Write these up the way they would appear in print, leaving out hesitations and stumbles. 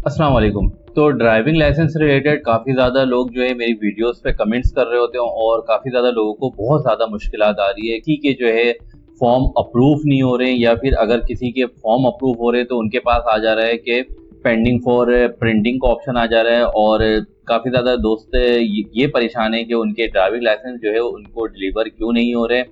अस्सलाम वालेकुम। तो ड्राइविंग लाइसेंस से रिलेटेड काफ़ी ज़्यादा लोग जो है मेरी वीडियोस पे कमेंट्स कर रहे होते हैं और काफ़ी ज़्यादा लोगों को बहुत ज़्यादा मुश्किलात आ रही है कि जो है फॉर्म अप्रूव नहीं हो रहे हैं, या फिर अगर किसी के फॉर्म अप्रूव हो रहे हैं तो उनके पास आ जा रहा है कि पेंडिंग फॉर प्रिंटिंग का ऑप्शन आ जा रहा है। और काफ़ी ज़्यादा दोस्त ये परेशान है कि उनके ड्राइविंग लाइसेंस जो है उनको डिलीवर क्यों नहीं हो रहे।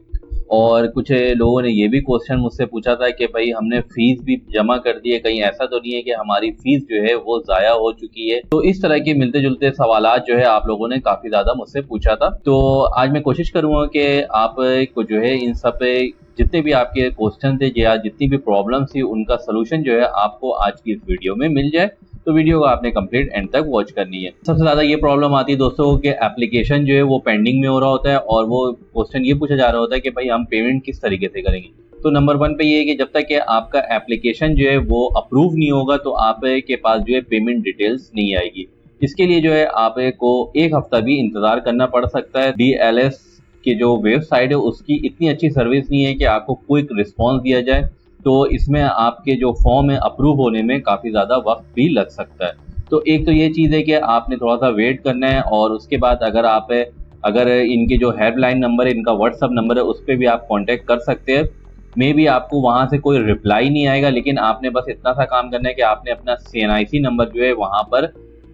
और कुछ लोगों ने ये भी क्वेश्चन मुझसे पूछा था कि भाई हमने फीस भी जमा कर दी है, कहीं ऐसा तो नहीं है कि हमारी फीस जो है वो ज़ाया हो चुकी है। तो इस तरह के मिलते जुलते सवालात जो है आप लोगों ने काफ़ी ज़्यादा मुझसे पूछा था। तो आज मैं कोशिश करूँगा कि आप को जो है इन सब पे जितने भी आपके क्वेश्चन थे या जितनी भी प्रॉब्लम थी उनका सोल्यूशन जो है आपको आज की इस वीडियो में मिल जाए। तो वीडियो को आपने कंप्लीट एंड तक वॉच करनी है। सबसे ज़्यादा ये प्रॉब्लम आती है दोस्तों कि एप्लीकेशन जो है वो पेंडिंग में हो रहा होता है और वो क्वेश्चन ये पूछा जा रहा होता है कि भाई हम पेमेंट किस तरीके से करेंगे। तो नंबर 1 पे ये है कि जब तक कि आपका एप्लीकेशन जो है वो अप्रूव नहीं होगा तो आपके पास जो है पेमेंट डिटेल्स नहीं आएगी। इसके लिए जो है आपको 1 हफ्ता भी इंतज़ार करना पड़ सकता है। DLS की जो वेबसाइट है उसकी इतनी अच्छी सर्विस नहीं है कि आपको क्विक रिस्पॉन्स दिया जाए। तो इसमें आपके जो फॉर्म है अप्रूव होने में काफ़ी ज़्यादा वक्त भी लग सकता है। तो एक तो ये चीज़ है कि आपने थोड़ा सा वेट करना है, और उसके बाद अगर इनके जो हेल्पलाइन नंबर है, इनका व्हाट्सअप नंबर है, उस पर भी आप कांटेक्ट कर सकते हैं। मे बी आपको वहाँ से कोई रिप्लाई नहीं आएगा, लेकिन आपने बस इतना सा काम करना है कि आपने अपना CNIC नंबर जो है वहाँ पर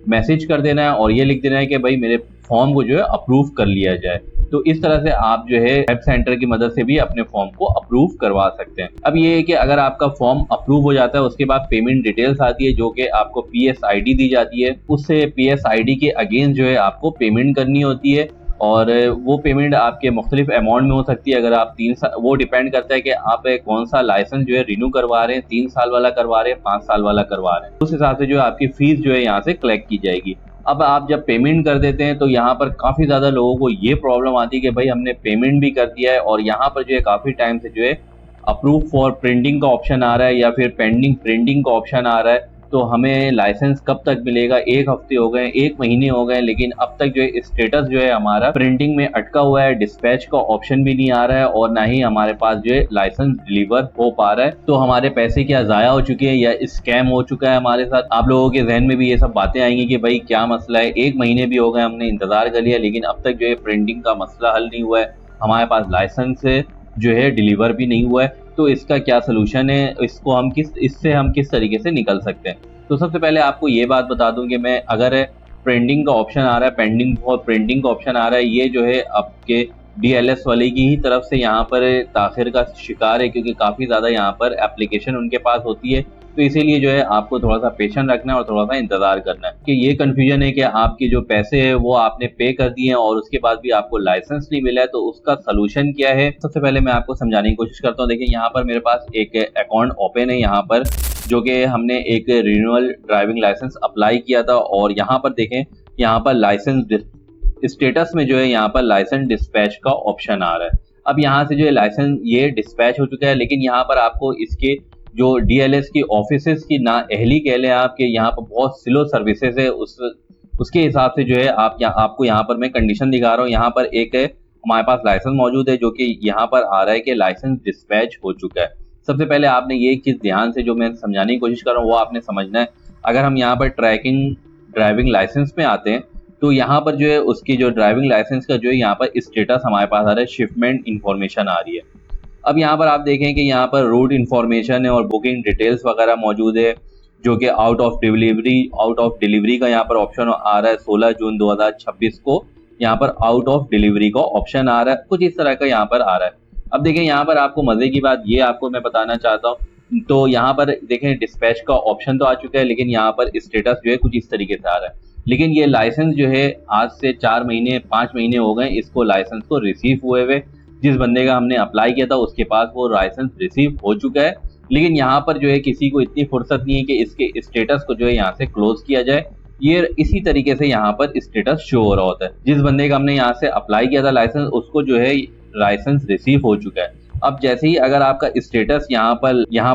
मैसेज कर देना है और ये लिख देना है कि भाई मेरे फॉर्म को जो है अप्रूव कर लिया जाए। तो इस तरह से आप जो है वेब सेंटर की मदद से भी अपने फॉर्म को अप्रूव करवा सकते हैं। अब ये है कि अगर आपका फॉर्म अप्रूव हो जाता है उसके बाद पेमेंट डिटेल्स आती है जो कि आपको PSID दी जाती है। उससे PSID के अगेंस्ट जो है आपको पेमेंट करनी होती है, और वो पेमेंट आपके मुख्तलिफ अमाउंट में हो सकती है। अगर आप 3 साल, वो डिपेंड करता है कि आप कौन सा लाइसेंस जो है रिन्यू करवा रहे हैं, 3 साल वाला करवा रहे हैं, 5 साल वाला करवा रहे हैं। उस हिसाब से जो है आपकी फीस जो है यहाँ से कलेक्ट की जाएगी। अब आप जब पेमेंट कर देते हैं तो यहाँ पर काफ़ी ज़्यादा लोगों को ये प्रॉब्लम आती है कि भाई हमने पेमेंट भी कर दिया है और यहाँ पर जो है काफ़ी टाइम से जो है अप्रूव फॉर प्रिंटिंग का ऑप्शन आ रहा है या फिर पेंडिंग प्रिंटिंग का ऑप्शन आ रहा है। तो हमें लाइसेंस कब तक मिलेगा? 1 हफ्ते हो गए, 1 महीने हो गए, लेकिन अब तक जो है स्टेटस जो है हमारा प्रिंटिंग में अटका हुआ है। डिस्पैच का ऑप्शन भी नहीं आ रहा है और ना ही हमारे पास जो है लाइसेंस डिलीवर हो पा रहा है। तो हमारे पैसे क्या ज़ाया हो चुके हैं या स्कैम हो चुका है हमारे साथ? आप लोगों के जहन में भी ये सब बातें आएंगी कि भाई क्या मसला है, 1 महीने भी हो गए, हमने इंतजार कर लिया, लेकिन अब तक जो है प्रिंटिंग का मसला हल नहीं हुआ है, हमारे पास लाइसेंस जो है डिलीवर भी नहीं हुआ है। तो इसका क्या सोल्यूशन है? इससे हम किस तरीके से निकल सकते हैं? तो सबसे पहले आपको ये बात बता दूं कि मैं अगर प्रिंटिंग का ऑप्शन आ रहा है, पेंडिंग और प्रिंटिंग का ऑप्शन आ रहा है, ये जो है आपके DLS वाले की ही तरफ से यहाँ पर ताखिर का शिकार है, क्योंकि काफ़ी ज़्यादा यहाँ पर एप्लीकेशन उनके पास होती है। तो इसीलिए जो है आपको थोड़ा सा पेशेंस रखना है और थोड़ा सा इंतज़ार करना है। कि ये कन्फ्यूजन है कि आपके जो पैसे हैं वो आपने पे कर दिए हैं और उसके बाद भी आपको लाइसेंस नहीं मिला है, तो उसका सलूशन क्या है? सबसे पहले मैं आपको समझाने की कोशिश करता हूँ। देखिए, यहाँ पर मेरे पास एक अकाउंट ओपन है यहाँ पर, जो कि हमने एक रिन्यूअल ड्राइविंग लाइसेंस अप्लाई किया था, और यहाँ पर देखें, यहाँ पर लाइसेंस स्टेटस में जो है यहाँ पर लाइसेंस डिस्पैच का ऑप्शन आ रहा है। अब यहाँ से जो है लाइसेंस ये डिस्पैच हो चुका है, लेकिन यहाँ पर आपको इसके जो DLS की ऑफिसेज की नाअहली कह लें आप, कि यहाँ पर बहुत स्लो सर्विसेज है, उसके हिसाब से जो है आपको यहाँ पर मैं कंडीशन दिखा रहा हूँ। यहाँ पर एक हमारे पास लाइसेंस मौजूद है जो कि यहाँ पर आ रहा है कि लाइसेंस डिस्पैच हो चुका है। सबसे पहले आपने ये चीज़ ध्यान से, जो मैं समझाने की कोशिश कर रहा हूँ, वो आपने समझना है। अगर हम यहाँ पर ट्रैकिंग ड्राइविंग लाइसेंस में आते हैं तो यहाँ पर जो है उसकी जो ड्राइविंग लाइसेंस का जो है यहाँ पर स्टेटस हमारे पास आ रहा है, शिपमेंट इन्फॉर्मेशन आ रही है। अब यहाँ पर आप देखें कि यहाँ पर रूट इन्फॉर्मेशन है और बुकिंग डिटेल्स वगैरह मौजूद है, जो कि आउट ऑफ डिलीवरी का यहाँ पर ऑप्शन आ रहा है। 16 जून 2026 को यहाँ पर आउट ऑफ डिलीवरी का ऑप्शन आ रहा है, कुछ इस तरह का यहाँ पर आ रहा है। अब देखें, यहाँ पर आपको मजे की बात ये आपको मैं बताना चाहता हूँ। तो यहाँ पर देखें, डिस्पैच का ऑप्शन तो आ चुका है, लेकिन यहाँ पर स्टेटस जो है कुछ इस तरीके से आ रहा है। लेकिन ये लाइसेंस जो है आज से 4 महीने 5 महीने हो गए इसको लाइसेंस को रिसीव हुए। जिस बंदे का हमने अप्लाई किया था उसके पास वो लाइसेंस रिसीव हो चुका है, लेकिन यहाँ पर जो है किसी को इतनी फुर्सत नहीं है कि इसके स्टेटस को जो है यहाँ से क्लोज किया जाए। ये इसी तरीके से यहाँ पर स्टेटस शो हो रहा होता है। जिस बंदे का हमने यहाँ से अप्लाई किया था लाइसेंस, उसको जो है लाइसेंस रिसीव हो चुका है। अब जैसे ही अगर आपका स्टेटस यहाँ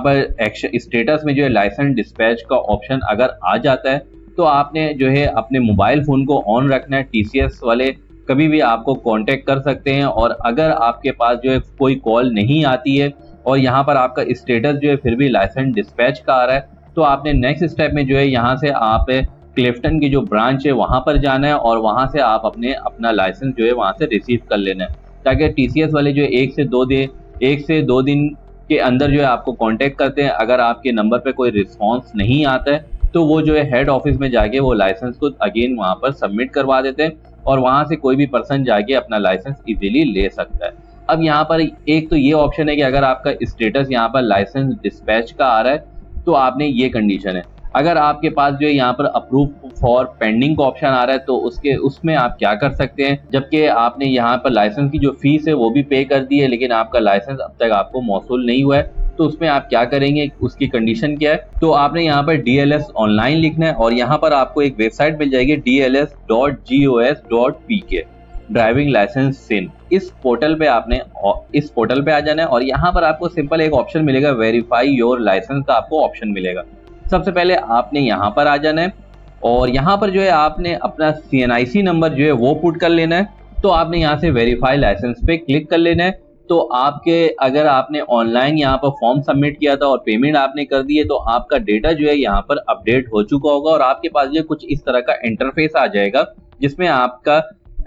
पर एक्शन स्टेटस में जो है लाइसेंस डिस्पैच का ऑप्शन अगर आ जाता है, तो आपने जो है अपने मोबाइल फ़ोन को ऑन रखना है। TCS वाले कभी भी आपको कांटेक्ट कर सकते हैं, और अगर आपके पास जो है कोई कॉल नहीं आती है और यहाँ पर आपका स्टेटस जो है फिर भी लाइसेंस डिस्पैच का आ रहा है, तो आपने नेक्स्ट स्टेप में जो है यहाँ से आप क्लिफ्टन की जो ब्रांच है वहाँ पर जाना है और वहाँ से आप अपना लाइसेंस जो है वहाँ से रिसीव कर लेना है, ताकि टीसीएस वाले जो है 1 से 2 दिन के अंदर जो है आपको कांटेक्ट करते हैं। अगर आपके नंबर पे कोई रिस्पांस नहीं आता है तो वो जो है हेड ऑफिस में जाके वो लाइसेंस को अगेन वहाँ पर सबमिट करवा देते हैं और वहाँ से कोई भी पर्सन जाके अपना लाइसेंस इजीली ले सकता है। अब यहाँ पर एक तो ये ऑप्शन है कि अगर आपका स्टेटस यहाँ पर लाइसेंस डिस्पैच का आ रहा है तो आपने ये कंडीशन है। अगर आपके पास जो है यहाँ पर अप्रूव फॉर पेंडिंग का ऑप्शन आ रहा है तो उसमें आप क्या कर सकते हैं, जबकि आपने यहाँ पर लाइसेंस की जो फीस है वो भी पे कर दी है लेकिन आपका लाइसेंस अब तक आपको मौसूल नहीं हुआ है, तो उसमें आप क्या करेंगे, उसकी कंडीशन क्या है। तो आपने यहाँ पर DLS ऑनलाइन लिखना है और यहाँ पर आपको एक वेबसाइट मिल जाएगी dls.gos.pk, ड्राइविंग लाइसेंस सिन। इस पोर्टल पे आ जाना है और यहाँ पर आपको सिंपल एक ऑप्शन मिलेगा, वेरीफाई योर लाइसेंस का आपको ऑप्शन मिलेगा। सबसे पहले आपने यहाँ पर आ जाना है और यहाँ पर जो है आपने अपना CNIC नंबर जो है वो पुट कर लेना है। तो आपने यहाँ से वेरीफाई लाइसेंस पे क्लिक कर लेना है। तो अगर आपने ऑनलाइन यहाँ पर फॉर्म सबमिट किया था और पेमेंट आपने कर दी है तो आपका डेटा जो है यहाँ पर अपडेट हो चुका होगा और आपके पास जो कुछ इस तरह का इंटरफेस आ जाएगा जिसमें आपका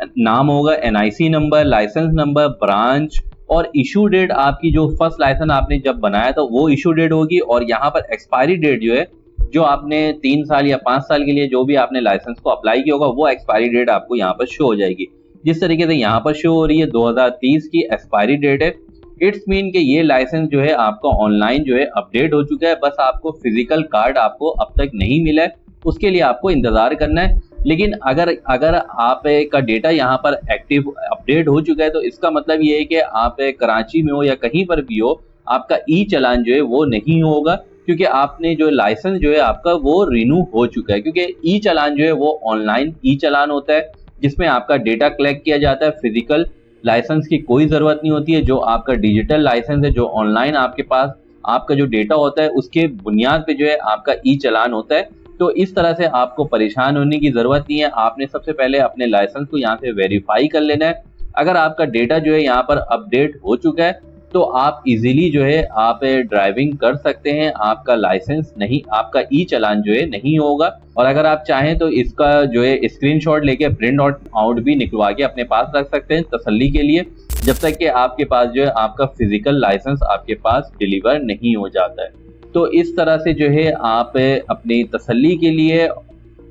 नाम होगा, NIC number, licence number, branch और इशू डेट। आपकी जो फर्स्ट लाइसेंस आपने जब बनाया था वो इशू डेट होगी और यहाँ पर एक्सपायरी डेट जो है, जो आपने 3 साल या 5 साल के लिए जो भी आपने लाइसेंस को अप्लाई किया होगा वो एक्सपायरी डेट आपको यहाँ पर शो हो जाएगी। जिस तरीके से यहाँ पर शो हो रही है 2030 की एक्सपायरी डेट है। इट्स मीन कि ये लाइसेंस जो है आपका ऑनलाइन जो है अपडेट हो चुका है, बस आपको फिजिकल कार्ड आपको अब तक नहीं मिला है, उसके लिए आपको इंतजार करना है। लेकिन अगर आप का डेटा यहाँ पर एक्टिव अपडेट हो चुका है तो इसका मतलब ये है कि आप कराची में हो या कहीं पर भी हो, आपका ई चालान जो है वो नहीं होगा, क्योंकि आपने जो लाइसेंस जो है आपका वो रिन्यू हो चुका है। क्योंकि ई चालान जो है वो ऑनलाइन ई चालान होता है जिसमें आपका डेटा कलेक्ट किया जाता है, फिजिकल लाइसेंस की कोई जरूरत नहीं होती है। जो आपका डिजिटल लाइसेंस है, जो ऑनलाइन आपके पास आपका जो डेटा होता है उसके बुनियाद पे जो है आपका ई चालान होता है। तो इस तरह से आपको परेशान होने की जरूरत नहीं है। आपने सबसे पहले अपने लाइसेंस को यहाँ से वेरीफाई कर लेना है। अगर आपका डेटा जो है यहाँ पर अपडेट हो चुका है तो आप इजीली जो है आप ड्राइविंग कर सकते हैं, आपका लाइसेंस नहीं, आपका ई चालान जो है नहीं होगा। और अगर आप चाहें तो इसका जो है स्क्रीनशॉट लेके प्रिंट आउट भी निकलवा के अपने पास रख सकते हैं तसल्ली के लिए, जब तक कि आपके पास जो है आपका फिजिकल लाइसेंस आपके पास डिलीवर नहीं हो जाता है। तो इस तरह से जो है आप अपनी तसल्ली के लिए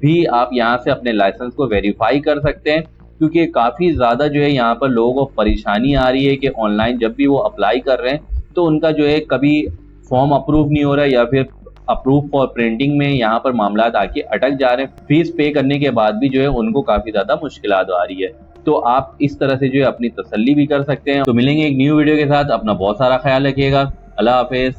भी आप यहाँ से अपने लाइसेंस को वेरीफाई कर सकते हैं, क्योंकि काफ़ी ज़्यादा जो है यहाँ पर लोगों को परेशानी आ रही है कि ऑनलाइन जब भी वो अप्लाई कर रहे हैं तो उनका जो है कभी फॉर्म अप्रूव नहीं हो रहा है या फिर अप्रूव फॉर प्रिंटिंग में यहाँ पर मामला आके अटक जा रहे हैं। फीस पे करने के बाद भी जो है उनको काफ़ी ज़्यादा मुश्किलात आ रही है। तो आप इस तरह से जो है अपनी तसल्ली भी कर सकते हैं। तो मिलेंगे एक न्यू वीडियो के साथ, अपना बहुत सारा ख्याल रखिएगा। अल्लाह हाफिज़।